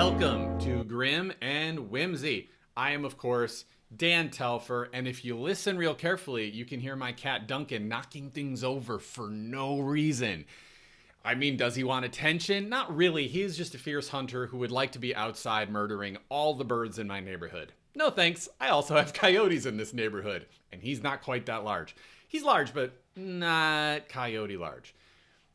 Welcome to Grim and Whimsy. I am, of course, Dan Telfer, and if you listen real carefully, you can hear my cat Duncan knocking things over for no reason. I mean, does he want attention? Not really. He is just a fierce hunter who would like to be outside murdering all the birds in my neighborhood. No thanks. I also have coyotes in this neighborhood, and he's not quite that large. He's large, but not coyote large.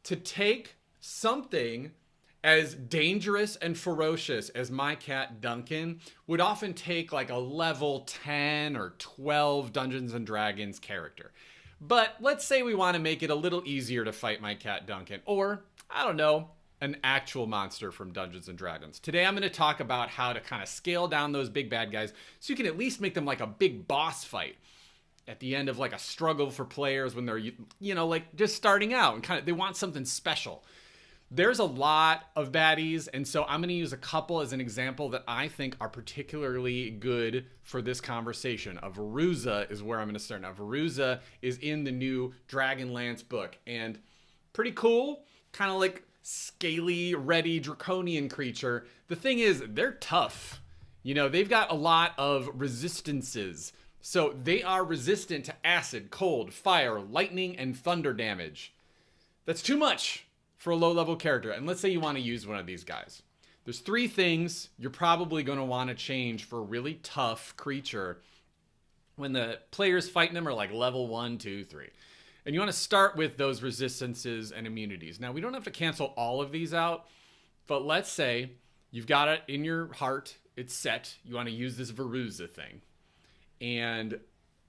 To take something as dangerous and ferocious as my cat Duncan would often take like a level 10 or 12 Dungeons and Dragons character. But let's say we want to make it a little easier to fight my cat Duncan, or, I don't know, an actual monster from Dungeons and Dragons. Today I'm going to talk about how to kind of scale down those big bad guys so you can at least make them like a big boss fight at the end of like a struggle for players when they're, like just starting out and kind of they want something special. There's a lot of baddies, and so I'm going to use a couple as an example that I think are particularly good for this conversation. A Veruza is where I'm going to start. Now, Veruza is in the new Dragonlance book, and pretty cool, kind of like scaly, reddy, draconian creature. The thing is, they're tough. They've got a lot of resistances. So they are resistant to acid, cold, fire, lightning, and thunder damage. That's too much for a low-level character. And let's say you want to use one of these guys. There's three things you're probably going to want to change for a really tough creature when the players fighting them are like level 1, 2, 3. And you want to start with those resistances and immunities. Now, we don't have to cancel all of these out, but let's say you've got it in your heart, it's set, you want to use this Veruza thing. And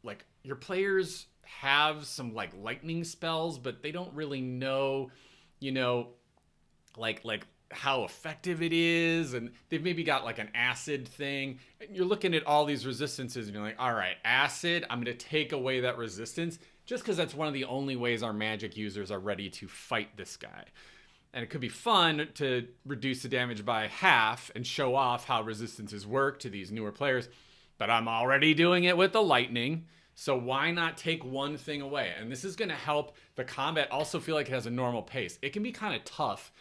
like your players have some like lightning spells, but they don't really know like how effective it is, and they've maybe got like an acid thing, and you're looking at all these resistances and you're like, all right, acid, I'm going to take away that resistance just because that's one of the only ways our magic users are ready to fight this guy. And it could be fun to reduce the damage by half and show off how resistances work to these newer players, but I'm already doing it with the lightning. So why not take one thing away? And this is going to help the combat also feel like it has a normal pace. It can be kind of tough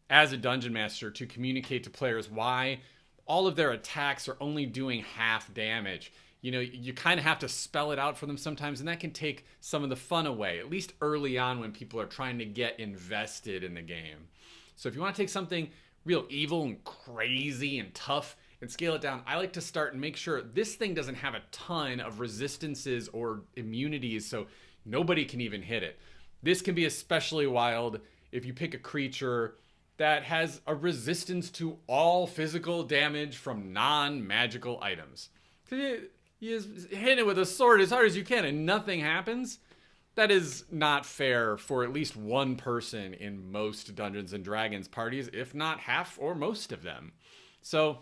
as a dungeon master to communicate to players why all of their attacks are only doing half damage. You kind of have to spell it out for them sometimes, and that can take some of the fun away, at least early on when people are trying to get invested in the game. So if you want to take something real evil and crazy and tough and scale it down, I like to start and make sure this thing doesn't have a ton of resistances or immunities, so nobody can even hit it. This can be especially wild if you pick a creature that has a resistance to all physical damage from non-magical items. You just hit it with a sword as hard as you can and nothing happens. That is not fair for at least one person in most Dungeons and Dragons parties, if not half or most of them. So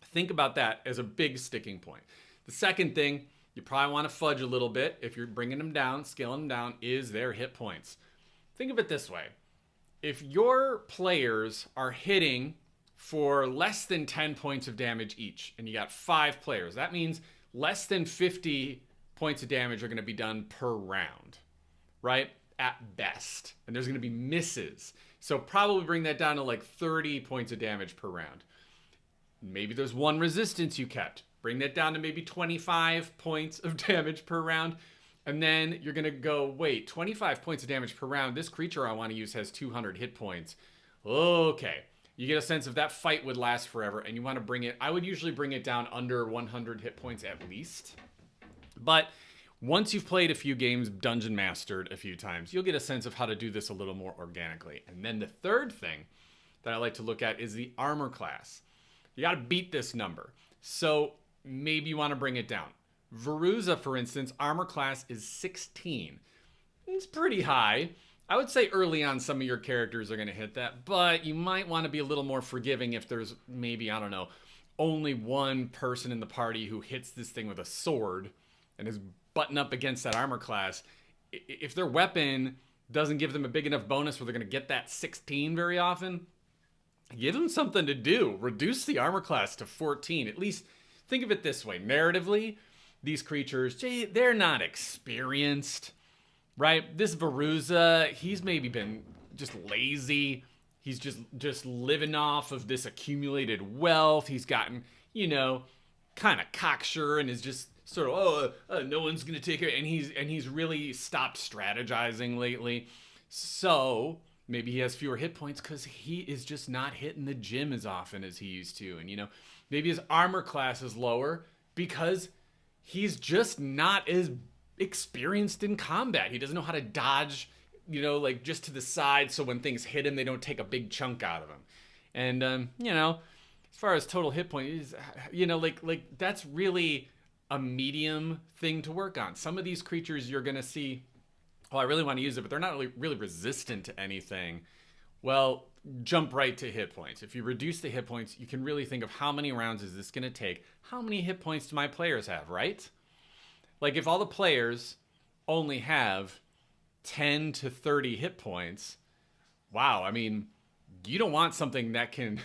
think about that as a big sticking point. The second thing you probably want to fudge a little bit if you're bringing them down, scaling them down, is their hit points. Think of it this way. If your players are hitting for less than 10 points of damage each, and you got 5 players, that means less than 50 points of damage are going to be done per round, right? At best. And there's going to be misses. So probably bring that down to like 30 points of damage per round. Maybe there's one resistance you kept. Bring that down to maybe 25 points of damage per round. And then you're going to go, wait, 25 points of damage per round. This creature I want to use has 200 hit points. Okay. You get a sense of that fight would last forever, and you want to bring it, I would usually bring it down under 100 hit points at least. But once you've played a few games, Dungeon Mastered a few times, you'll get a sense of how to do this a little more organically. And then the third thing that I like to look at is the armor class. You got to beat this number. So maybe you want to bring it down. Veruza, for instance, armor class is 16. It's pretty high. I would say early on some of your characters are going to hit that, but you might want to be a little more forgiving if there's maybe, I don't know, only one person in the party who hits this thing with a sword and is button up against that armor class. If their weapon doesn't give them a big enough bonus where they're going to get that 16 very often, give them something to do. Reduce the armor class to 14. At least think of it this way. Narratively, these creatures, they're not experienced, right? This Veruza, he's maybe been just lazy. He's just living off of this accumulated wealth. He's gotten, kind of cocksure and is just sort of, no one's gonna take it. And he's really stopped strategizing lately. So maybe he has fewer hit points because he is just not hitting the gym as often as he used to. And maybe his armor class is lower because he's just not as experienced in combat. He doesn't know how to dodge, like just to the side, so when things hit him, they don't take a big chunk out of him. And as far as total hit points, like that's really a medium thing to work on. Some of these creatures you're gonna see, I really want to use it, but they're not really resistant to anything. Well, jump right to hit points. If you reduce the hit points, you can really think of how many rounds is this gonna take? How many hit points do my players have, right? Like if all the players only have 10 to 30 hit points, wow, I mean, you don't want something that can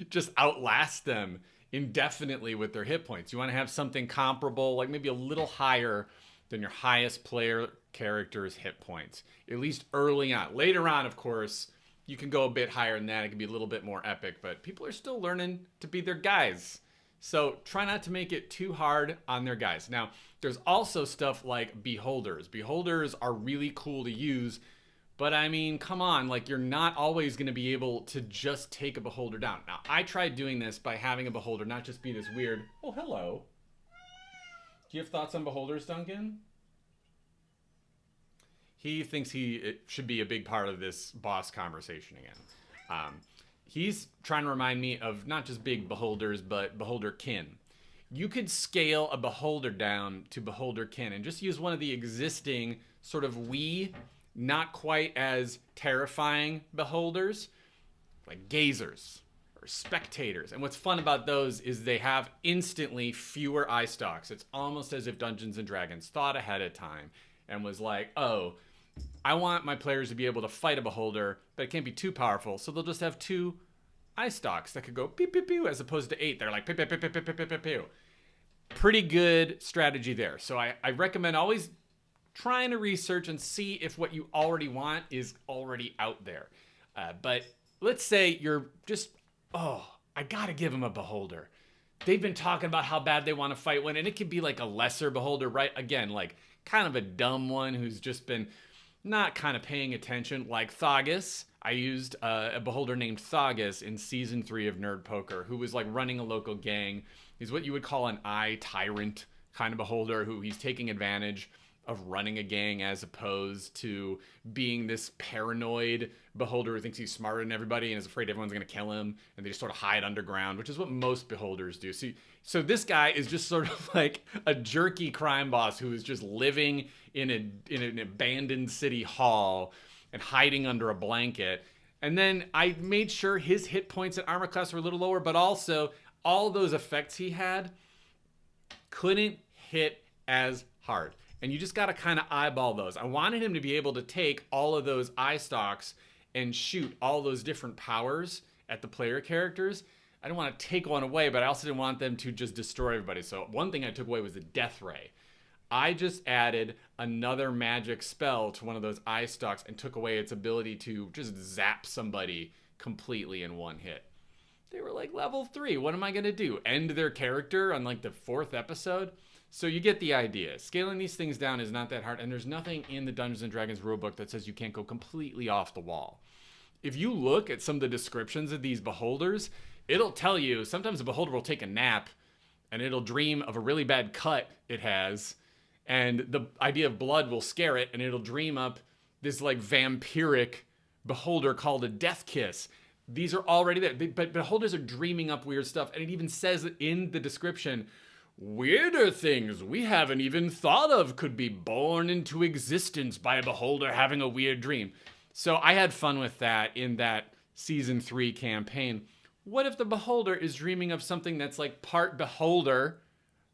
just outlast them indefinitely with their hit points. You want to have something comparable, like maybe a little higher than your highest player character's hit points, at least early on. Later on, of course, you can go a bit higher than that. It can be a little bit more epic, but people are still learning to be their guys. So try not to make it too hard on their guys. Now, there's also stuff like beholders. Beholders are really cool to use, but I mean, come on, like you're not always going to be able to just take a beholder down. Now, I tried doing this by having a beholder not just be this weird, oh, hello. Do you have thoughts on beholders, Duncan? He thinks it should be a big part of this boss conversation again. He's trying to remind me of not just big beholders, but beholder kin. You could scale a beholder down to beholder kin and just use one of the existing sort of wee, not quite as terrifying beholders, like gazers or spectators. And what's fun about those is they have instantly fewer eye stalks. It's almost as if Dungeons and Dragons thought ahead of time and was like, oh, I want my players to be able to fight a beholder, but it can't be too powerful, so they'll just have 2 eye stalks that could go pew pew pew as opposed to 8. They're like pew pew pew pew pew pew pew pew. Pretty good strategy there. So I recommend always trying to research and see if what you already want is already out there. But let's say you're just, I gotta give them a beholder. They've been talking about how bad they want to fight one, and it could be like a lesser beholder, right? Again, like kind of a dumb one who's just been not kind of paying attention, like Thogus. I used a beholder named Thogus in season 3 of Nerd Poker, who was like running a local gang. He's what you would call an eye tyrant kind of beholder, who he's taking advantage of running a gang as opposed to being this paranoid beholder who thinks he's smarter than everybody and is afraid everyone's going to kill him, and they just sort of hide underground, which is what most beholders do. So this guy is just sort of like a jerky crime boss who is just living in an abandoned city hall and hiding under a blanket. And then I made sure his hit points and armor class were a little lower, but also all those effects he had couldn't hit as hard. And you just got to kind of eyeball those. I wanted him to be able to take all of those eye stalks and shoot all those different powers at the player characters. I didn't want to take one away, but I also didn't want them to just destroy everybody. So one thing I took away was the death ray. I just added another magic spell to one of those eye stalks and took away its ability to just zap somebody completely in one hit. They were like level 3. What am I going to do? End their character on like the 4th episode? So you get the idea. Scaling these things down is not that hard, and there's nothing in the Dungeons & Dragons rulebook that says you can't go completely off the wall. If you look at some of the descriptions of these beholders, it'll tell you sometimes a beholder will take a nap and it'll dream of a really bad cut it has, and the idea of blood will scare it, and it'll dream up this like vampiric beholder called a death kiss. These are already there, but beholders are dreaming up weird stuff, and it even says in the description, weirder things we haven't even thought of could be born into existence by a beholder having a weird dream. So I had fun with that in that season 3 campaign. What if the beholder is dreaming of something that's like part beholder,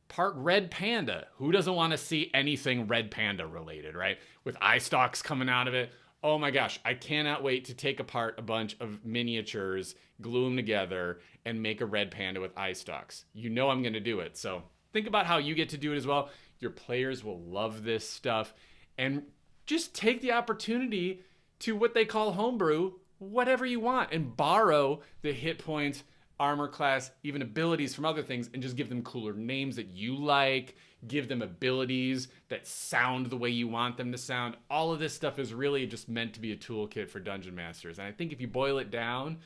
part red panda? Who doesn't want to see anything red panda related, right? With eye stalks coming out of it. Oh my gosh, I cannot wait to take apart a bunch of miniatures, glue them together, and make a red panda with eye stalks. You know I'm going to do it. So think about how you get to do it as well. Your players will love this stuff. And just take the opportunity to what they call homebrew whatever you want and borrow the hit points, armor class, even abilities from other things, and just give them cooler names that you like, give them abilities that sound the way you want them to sound. All of this stuff is really just meant to be a toolkit for dungeon masters. And I think if you boil it down,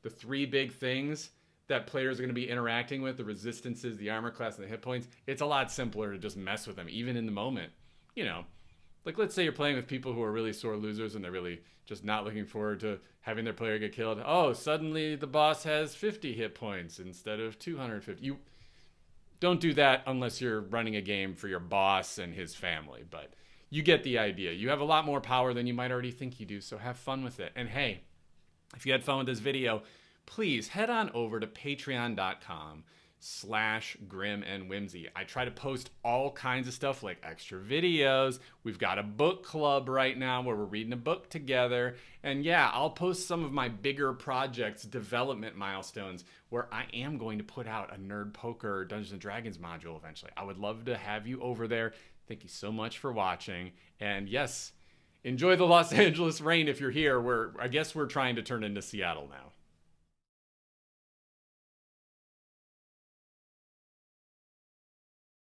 the three big things that players are going to be interacting with, the resistances, the armor class, and the hit points, it's a lot simpler to just mess with them, even in the moment. You know, like let's say you're playing with people who are really sore losers and they're really just not looking forward to having their player get killed. Oh, suddenly the boss has 50 hit points instead of 250. You don't do that unless you're running a game for your boss and his family, but you get the idea. You have a lot more power than you might already think you do, so have fun with it. And hey, if you had fun with this video, please head on over to patreon.com/Grim and Whimsy. I try to post all kinds of stuff like extra videos. We've got a book club right now where we're reading a book together. And yeah, I'll post some of my bigger projects, development milestones, where I am going to put out a Nerd Poker Dungeons & Dragons module eventually. I would love to have you over there. Thank you so much for watching. And yes, enjoy the Los Angeles rain if you're here. I guess we're trying to turn into Seattle now.